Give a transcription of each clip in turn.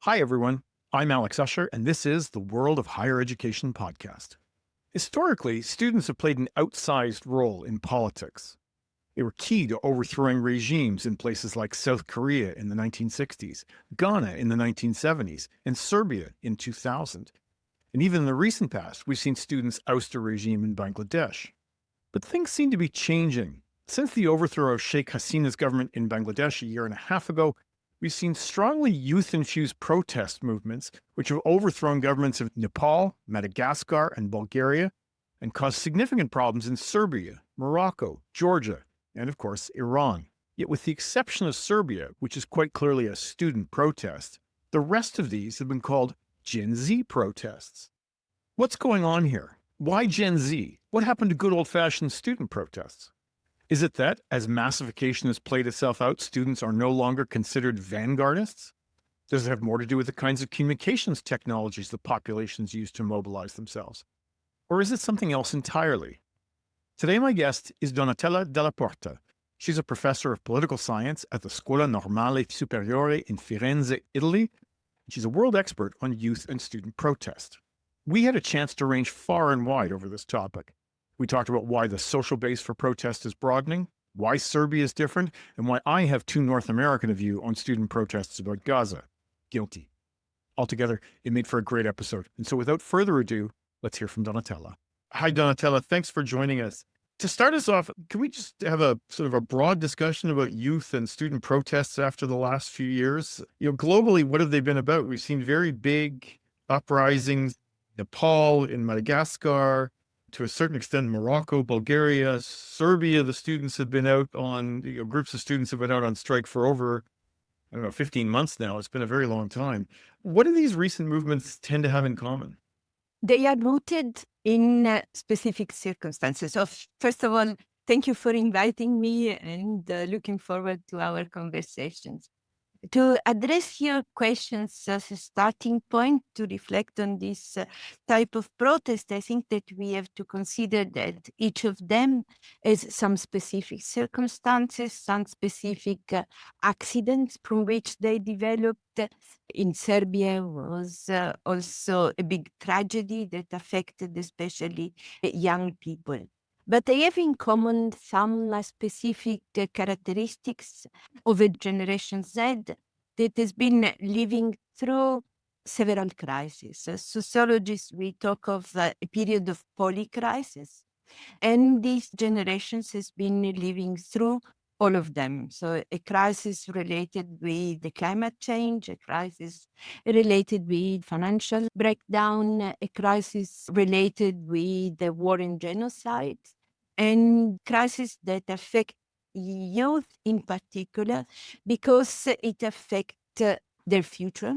Hi, everyone. I'm Alex Usher, and this is the World of Higher Education podcast. Historically, students have played an outsized role in politics. They were key to overthrowing regimes in places like South Korea in the 1960s, Ghana in the 1970s, and Serbia in 2000. And even in the recent past, we've seen students oust a regime in Bangladesh. But things seem to be changing. Since the overthrow of Sheikh Hasina's government in Bangladesh a year and a half ago, we've seen strongly youth-infused protest movements which have overthrown governments of Nepal, Madagascar, and Bulgaria, and caused significant problems in Serbia, Morocco, Georgia, and of course, Iran. Yet with the exception of Serbia, which is quite clearly a student protest, the rest of these have been called Gen Z protests. What's going on here? Why Gen Z? What happened to good old-fashioned student protests? Is it that, as massification has played itself out, students are no longer considered vanguardists? Does it have more to do with the kinds of communications technologies the populations use to mobilize themselves? Or is it something else entirely? Today, my guest is della Porta. She's a professor of political science at the Scuola Normale Superiore in Firenze, Italy. She's a world expert on youth and student protest. We had a chance to range far and wide over this topic. We talked about why the social base for protest is broadening, why Serbia is different, and why I have too North American a view on student protests about Gaza. Guilty. Altogether, it made for a great episode. And so without further ado, let's hear from Donatella. Hi, Donatella. Thanks for joining us. To start us off, can we just have a sort of a broad discussion about youth and student protests after the last few years? Globally, what have they been about? We've seen very big uprisings, Nepal, in Madagascar, to a certain extent, Morocco, Bulgaria, Serbia. The students have been out on, groups of students have been out on strike for over, 15 months now. It's been a very long time. What do these recent movements tend to have in common? They are rooted in specific circumstances. So first of all, thank you for inviting me and looking forward to our conversations. To address your questions as a starting point to reflect on this type of protest, I think that we have to consider that each of them has some specific circumstances, some specific accidents from which they developed. In Serbia was also a big tragedy that affected especially young people. But they have in common some specific characteristics of a Generation Z that has been living through several crises. As sociologists, we talk of a period of polycrisis, and these generations has been living through all of them. So a crisis related with the climate change, a crisis related with financial breakdown, a crisis related with the war and genocide, and crises that affect youth in particular because it affects their future.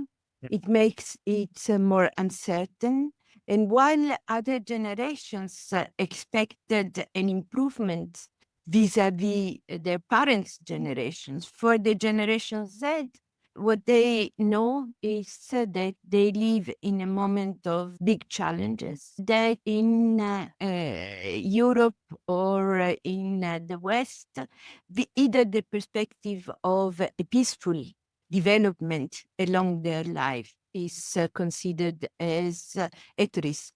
It makes it more uncertain. And while other generations expected an improvement vis-a-vis their parents' generations, for the Generation Z, what they know is that they live in a moment of big challenges, that in Europe or in the West, either the perspective of a peaceful development along their life is considered as at risk.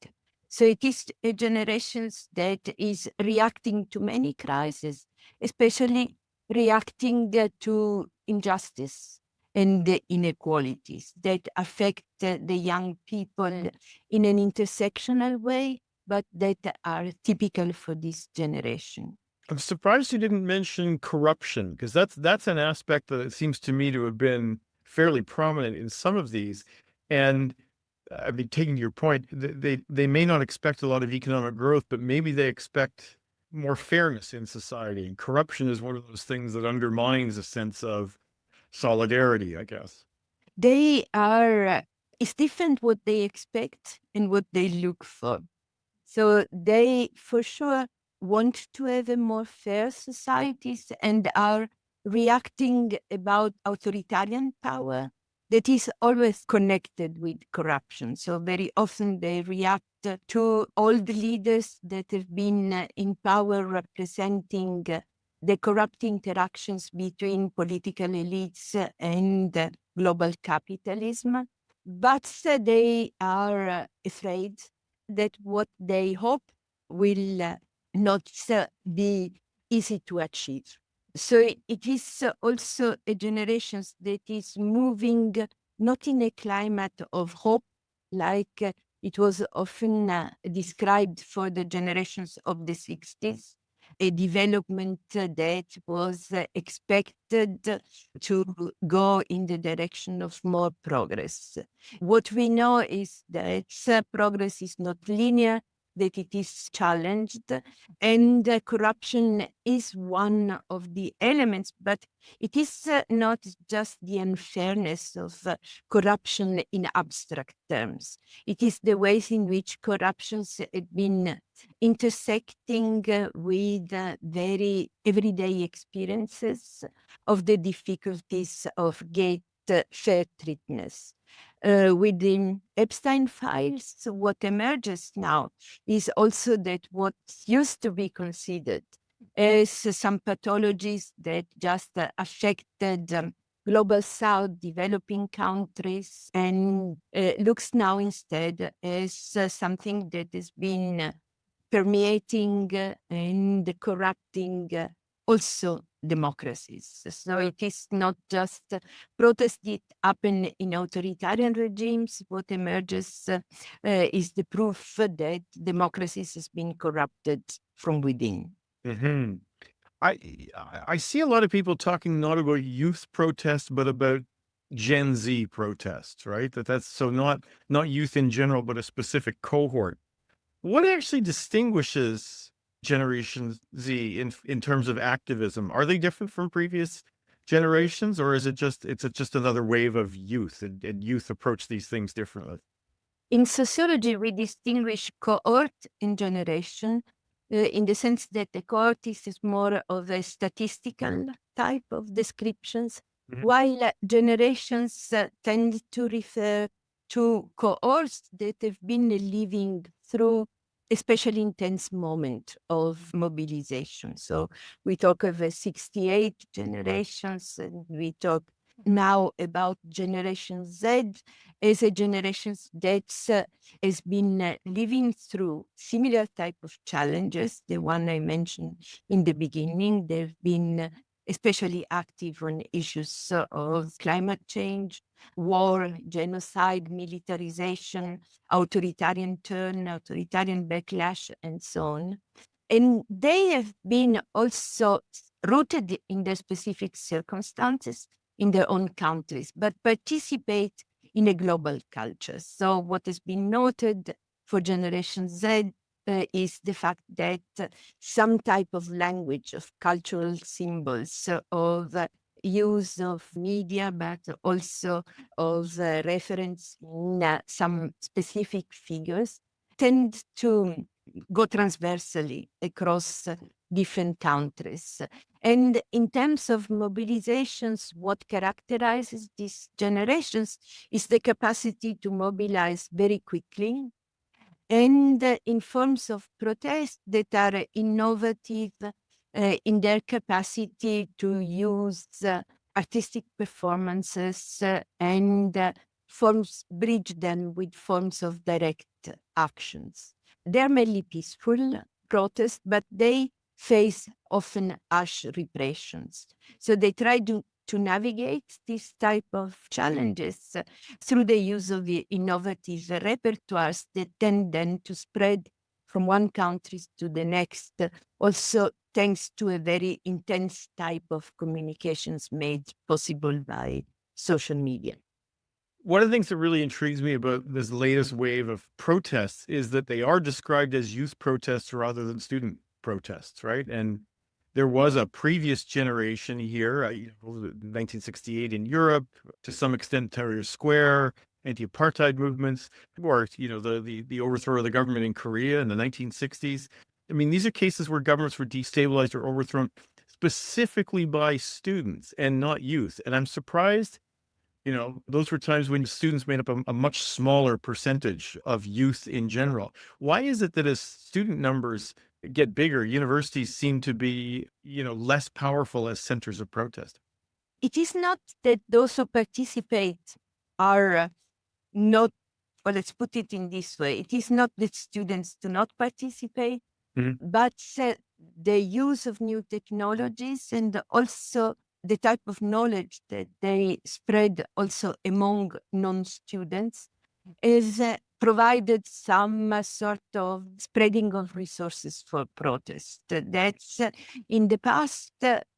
So it is a generation that is reacting to many crises, especially reacting to injustice and the inequalities that affect the young people in an intersectional way, but that are typical for this generation. I'm surprised you didn't mention corruption, because that's an aspect that it seems to me to have been fairly prominent in some of these. And I mean, taking your point, they may not expect a lot of economic growth, but maybe they expect more fairness in society. And corruption is one of those things that undermines a sense of solidarity, I guess. They are, it's different what they expect and what they look for. So they, for sure, want to have a more fair societies and are reacting about authoritarian power that is always connected with corruption. So very often they react to all the leaders that have been in power representing the corrupt interactions between political elites and global capitalism. but they are afraid that what they hope will not be easy to achieve. So it is also a generation that is moving not in a climate of hope, like it was often described for the generations of the 60s, a development that was expected to go in the direction of more progress. What we know is that progress is not linear, that it is challenged, and corruption is one of the elements, but it is not just the unfairness of corruption in abstract terms. It is the ways in which corruptions have been intersecting with very everyday experiences of the difficulties of get fair treatment. With the Epstein files, what emerges now is also that what used to be considered as some pathologies that just affected global south developing countries and looks now instead as something that has been permeating and corrupting also democracies. So it is not just protests that happen in authoritarian regimes. What emerges is the proof that democracies has been corrupted from within. Hmm. I I see a lot of people talking not about youth protests, but about Gen Z protests, right? That's so not youth in general, but a specific cohort. What actually distinguishes Generation Z in terms of activism? Are they different from previous generations, or is it just another wave of youth and youth approach these things differently? In sociology, we distinguish cohort and generation in the sense that the cohort is more of a statistical type of descriptions, Mhm. while generations tend to refer to cohorts that have been living through especially intense moment of mobilization. So we talk of a 68 generations, and we talk now about Generation Z as a generation that has been living through similar type of challenges, the one I mentioned in the beginning. They've been especially active on issues of climate change, war, genocide, militarization, authoritarian turn, authoritarian backlash, and so on. And they have been also rooted in their specific circumstances in their own countries, but participate in a global culture. So what has been noted for Generation Z is the fact that some type of language, of cultural symbols, of use of media, but also of reference in some specific figures, tend to go transversally across different countries. And in terms of mobilizations, what characterizes these generations is the capacity to mobilize very quickly and in forms of protest that are innovative in their capacity to use artistic performances and bridge them with forms of direct actions. They're mainly peaceful protests, but they face often harsh repressions. So they try to navigate this type of challenges through the use of the innovative repertoires that tend then to spread from one country to the next, also thanks to a very intense type of communications made possible by social media. One of the things that really intrigues me about this latest wave of protests is that they are described as youth protests rather than student protests, right? And there was a previous generation here, what was it, 1968 in Europe, to some extent Tahrir Square, anti-apartheid movements, or the overthrow of the government in Korea in the 1960s. I mean, these are cases where governments were destabilized or overthrown specifically by students and not youth. And I'm surprised, those were times when students made up a much smaller percentage of youth in general. Why is it that as student numbers get bigger, universities seem to be, less powerful as centers of protest? It is not that those who participate are not, well, let's put it in this way. It is not that students do not participate, but the use of new technologies and also the type of knowledge that they spread also among non-students is provided some sort of spreading of resources for protest. That's in the past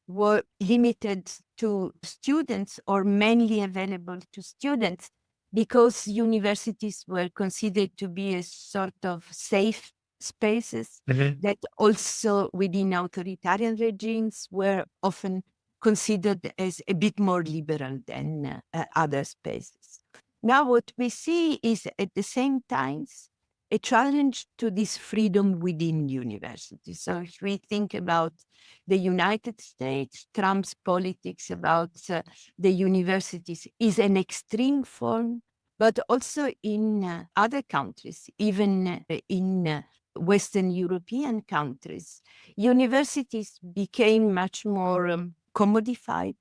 were limited to students or mainly available to students because universities were considered to be a sort of safe spaces that also within authoritarian regimes were often considered as a bit more liberal than other spaces. Now, what we see is at the same time a challenge to this freedom within universities. So if we think about the United States, Trump's politics about the universities is an extreme form, but also in other countries, even in Western European countries, universities became much more commodified,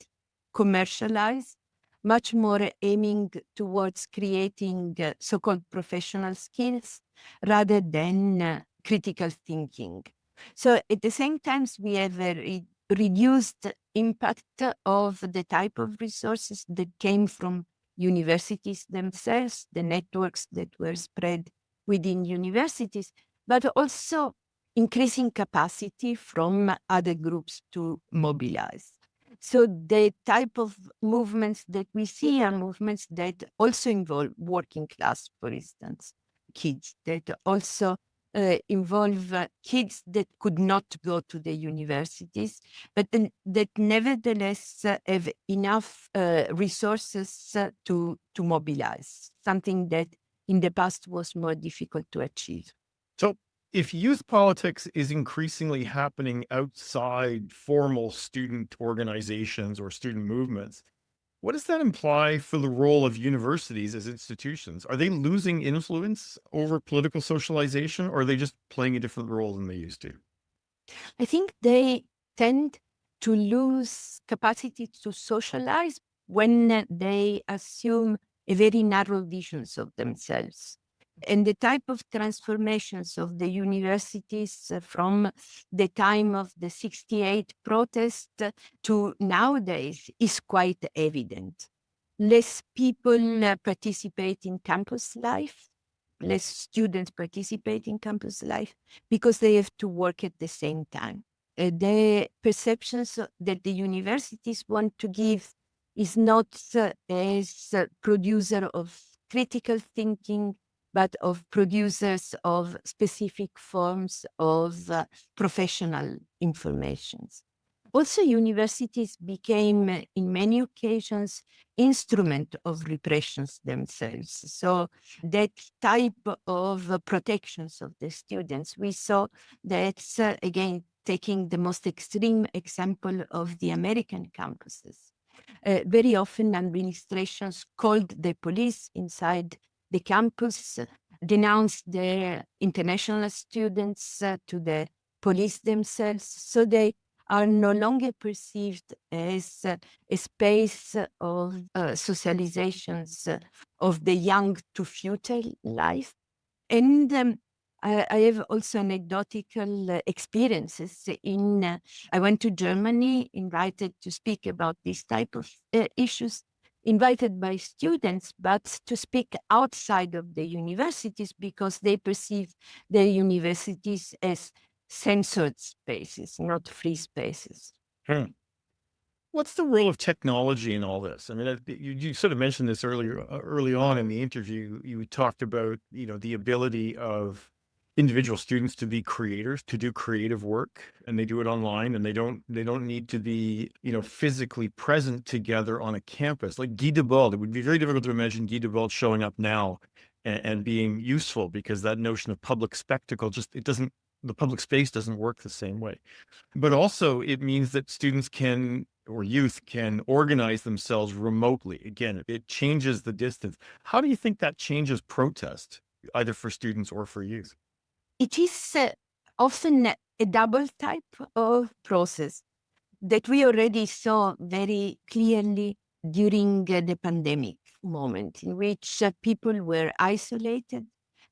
commercialized, much more aiming towards creating so-called professional skills rather than critical thinking. So at the same time, we have a reduced impact of the type of resources that came from universities themselves, the networks that were spread within universities, but also increasing capacity from other groups to mobilize. So the type of movements that we see are movements that also involve working class, for instance, kids, that also involve kids that could not go to the universities, but that nevertheless have enough resources to mobilize, something that in the past was more difficult to achieve. So, if youth politics is increasingly happening outside formal student organizations or student movements, what does that imply for the role of universities as institutions? Are they losing influence over political socialization, or are they just playing a different role than they used to? I think they tend to lose capacity to socialize when they assume a very narrow visions of themselves. And the type of transformations of the universities from the time of the 68 protest to nowadays is quite evident. Less people participate in campus life, less students participate in campus life because they have to work at the same time. The perceptions that the universities want to give is not as a producer of critical thinking, but of producers of specific forms of professional informations. Also, universities became, in many occasions, instrument of repressions themselves. So that type of protections of the students, we saw that, again, taking the most extreme example of the American campuses. Very often administrations called the police inside the campus, denounced their international students to the police themselves, so they are no longer perceived as a space of socializations of the young to futile life. And I have also anecdotal experiences I went to Germany, invited to speak about this type of issues, invited by students, but to speak outside of the universities because they perceive the universities as censored spaces, not free spaces. Hmm. What's the role of technology in all this? I mean, you sort of mentioned this early on in the interview. You talked about, the ability of individual students to be creators, to do creative work, and they do it online, and they don't need to be, physically present together on a campus. Like Guy Debord, it would be very difficult to imagine Guy Debord showing up now and being useful because that notion of public spectacle the public space doesn't work the same way. But also it means that students can or youth can organize themselves remotely. Again, it changes the distance. How do you think that changes protest, either for students or for youth? It is often a double type of process that we already saw very clearly during the pandemic. moment in which people were isolated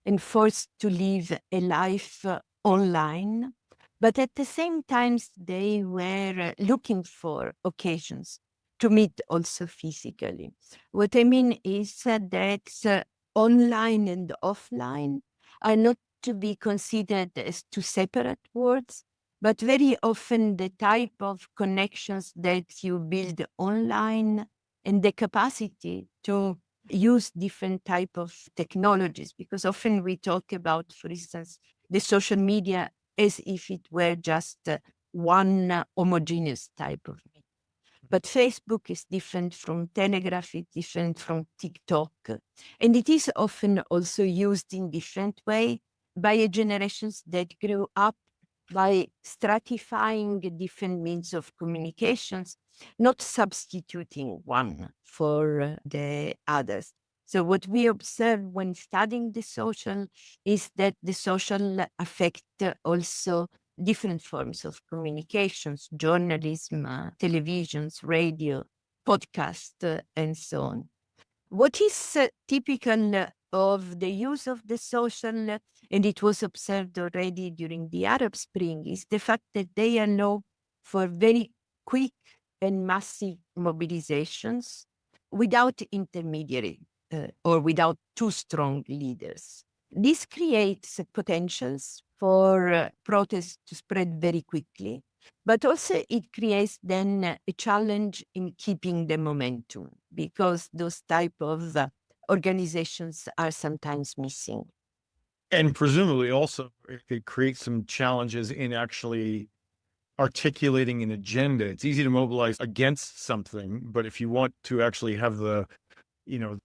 and forced to live a life online. But at the same time, they were looking for occasions to meet also physically. What I mean is that online and offline are not to be considered as two separate words, but very often the type of connections that you build online and the capacity to use different type of technologies, because often we talk about, for instance, the social media as if it were just one homogeneous type of media. But Facebook is different from Telegraph, it's different from TikTok. And it is often also used in different way by generations that grew up by stratifying different means of communications, not substituting one for the others. So what we observe when studying the social is that the social affect also different forms of communications, journalism, televisions, radio, podcast, and so on. What is typical of the use of the social, and it was observed already during the Arab Spring, is the fact that they allow for very quick and massive mobilizations without intermediary or without too strong leaders. This creates potentials for protests to spread very quickly, but also it creates then a challenge in keeping the momentum, because those type of organizations are sometimes missing. And presumably also it creates some challenges in actually articulating an agenda. It's easy to mobilize against something, but if you want to actually have the,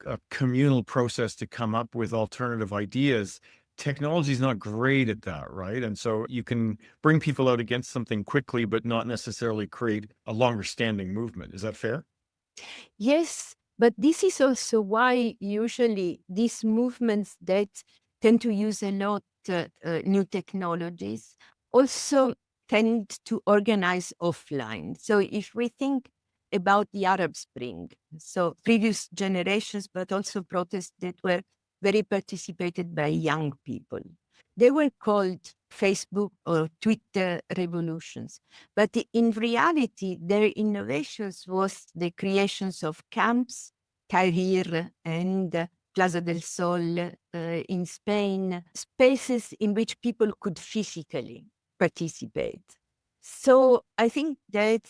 a communal process to come up with alternative ideas, technology is not great at that, right? And so you can bring people out against something quickly, but not necessarily create a longer standing movement. Is that fair? Yes, but this is also why usually these movements that tend to use a lot new technologies also tend to organize offline. So if we think about the Arab Spring, so previous generations, but also protests that were very participated by young people, they were called Facebook or Twitter revolutions. But in reality, their innovations was the creations of camps, Tahrir and Plaza del Sol in Spain, spaces in which people could physically participate. So I think that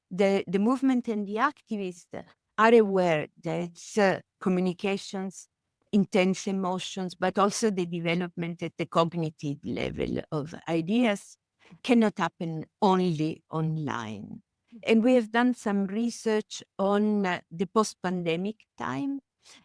the movement and the activists are aware that communications, intense emotions, but also the development at the cognitive level of ideas cannot happen only online. And we have done some research on the post-pandemic time.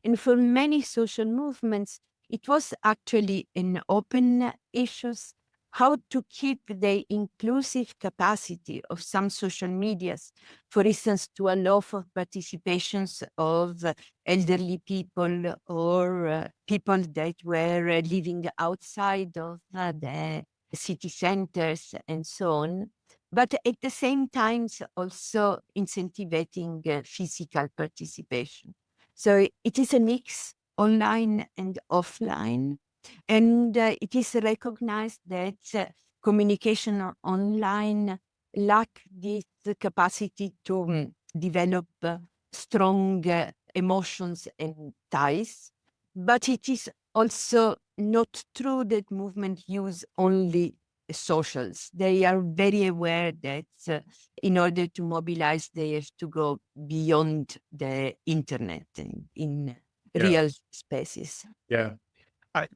And for many social movements, it was actually an open issues how to keep the inclusive capacity of some social medias, for instance, to allow for participations of elderly people or people that were living outside of the city centers and so on. But at the same time, also incentivizing physical participation. So it is a mix online and offline. And it is recognized that communication online lack this capacity to develop strong emotions and ties. But it is also not true that movement use only socials. They are very aware that in order to mobilize, they have to go beyond the internet in Yeah. real spaces. Yeah.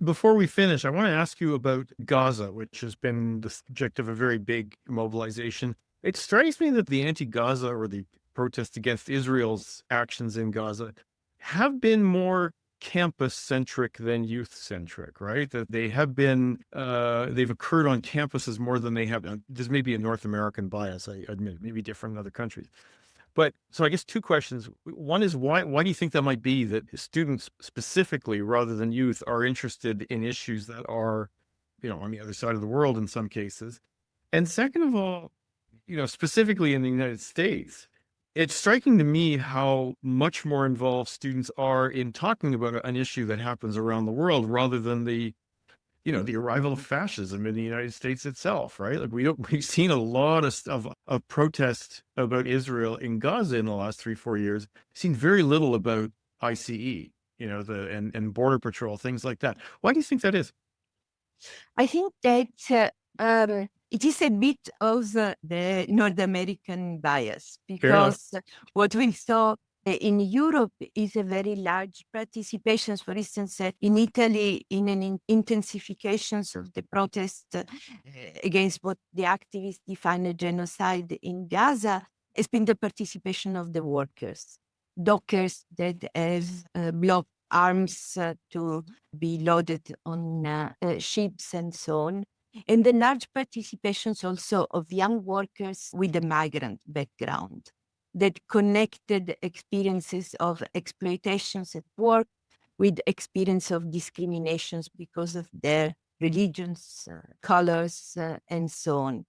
Before we finish, I want to ask you about Gaza, which has been the subject of a very big mobilization. It strikes me that the anti-Gaza or the protests against Israel's actions in Gaza have been more campus-centric than youth-centric, right? That they have been, they've occurred on campuses more than they have. There's maybe a North American bias, I admit, maybe different in other countries. But so I guess two questions. One is why do you think that might be that students specifically rather than youth are interested in issues that are, on the other side of the world in some cases? And second of all, specifically in the United States, It's striking to me how much more involved students are in talking about an issue that happens around the world rather than the arrival of fascism in the United States itself, right? Like we've seen a lot of stuff of protest about Israel in Gaza in the last 3, 4 years. Seen very little about ICE, and border patrol, things like that. Why do you think that is? I think that it is a bit of the North American bias Fair enough. because what we saw in Europe is a very large participation. For instance, in Italy, in an intensifications of the protest against what the activists define a genocide in Gaza, has been the participation of the workers, dockers that have blocked arms to be loaded on ships and so on. And the large participations also of young workers with a migrant background that connected experiences of exploitations at work with experience of discriminations because of their religions, colors, and so on.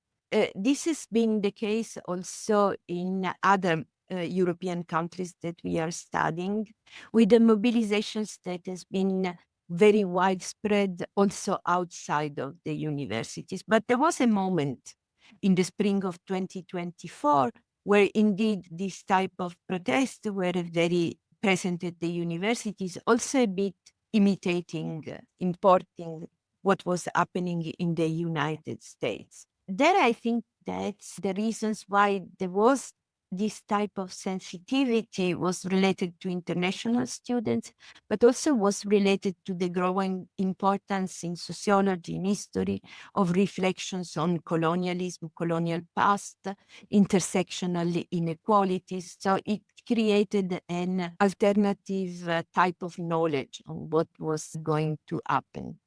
This has been the case also in other European countries that we are studying, with the mobilizations that has been very widespread also outside of the universities. But there was a moment in the spring of 2024 where indeed this type of protests were very present at the universities, also a bit imitating, importing what was happening in the United States. There, I think that's the reasons why there was this type of sensitivity was related to international students, but also was related to the growing importance in sociology and history of reflections on colonialism, colonial past, intersectional inequalities. So it created an alternative type of knowledge on what was going to happen.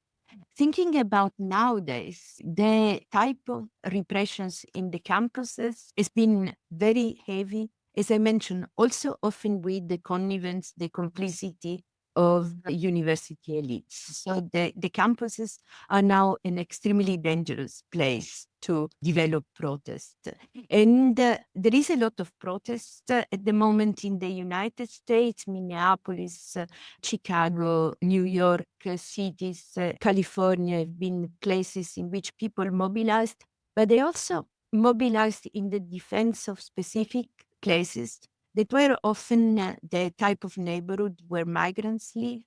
Thinking about nowadays, the type of repressions in the campuses has been very heavy, as I mentioned, also often with the connivance, the complicity of university elites. So the campuses are now an extremely dangerous place to develop protest. And there is a lot of protest at the moment in the United States, Minneapolis, Chicago, New York cities, California have been places in which people mobilized, but they also mobilized in the defense of specific places that were often the type of neighborhood where migrants live,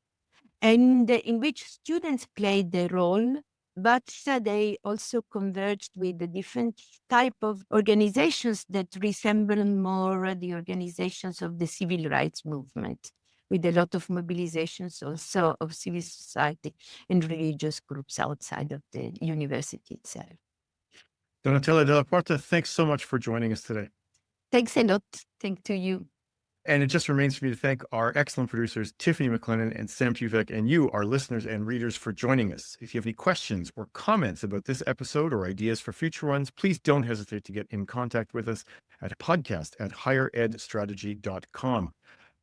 and in which students played their role, but they also converged with the different type of organizations that resemble more the organizations of the civil rights movement, with a lot of mobilizations also of civil society and religious groups outside of the university itself. Donatella della Porta, thanks so much for joining us today. Thanks a lot. Thank to you. And it just remains for me to thank our excellent producers, Tiffany McLennan and Sam Puvek, and you, our listeners and readers, for joining us. If you have any questions or comments about this episode or ideas for future ones, please don't hesitate to get in contact with us at podcast@higheredstrategy.com.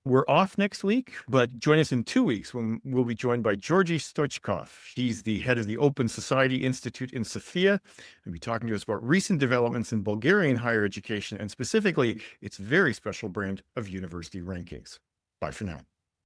We're off next week, but join us in 2 weeks when we'll be joined by Georgi Stoichkov. He's the head of the Open Society Institute in Sofia. He'll be talking to us about recent developments in Bulgarian higher education and specifically its very special brand of university rankings. Bye for now.